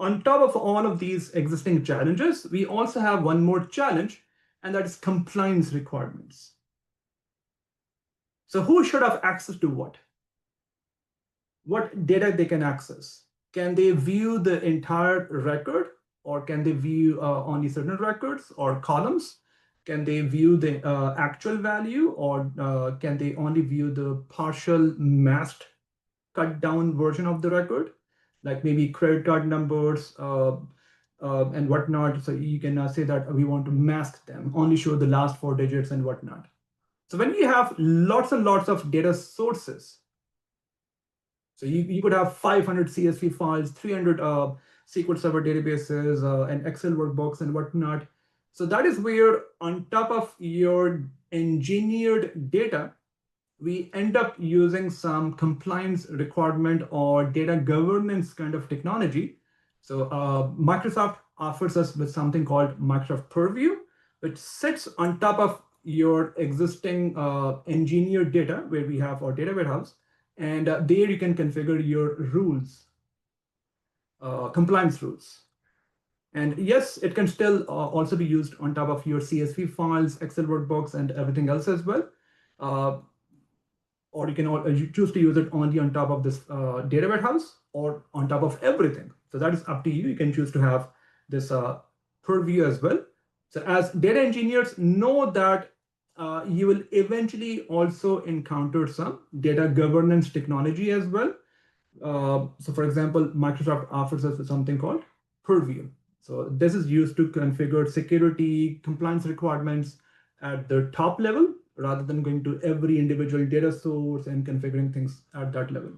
on top of all of these existing challenges, we also have one more challenge, and that is compliance requirements. So who should have access to what? What data they can access? Can they view the entire record, or can they view only certain records or columns? Can they view the actual value, or can they only view the partial masked cut down version of the record, like maybe credit card numbers and whatnot? So you can say that we want to mask them, only show the last 4 digits and whatnot. So when we have lots and lots of data sources, so you could have 500 CSV files, 300 SQL Server databases, and Excel workbooks and whatnot. So that is where, on top of your engineered data, we end up using some compliance requirement or data governance kind of technology. So Microsoft offers us with something called Microsoft Purview, which sits on top of your existing engineered data, where we have our data warehouse. And there you can configure your rules, compliance rules. And yes, it can still also be used on top of your CSV files, Excel workbooks, and everything else as well. Or you can choose to use it only on top of this data warehouse or on top of everything. So that is up to you. You can choose to have this purview as well. So as data engineers, know that you will eventually also encounter some data governance technology as well. So for example, Microsoft offers us something called Purview. So this is used to configure security compliance requirements at the top level, rather than going to every individual data source and configuring things at that level.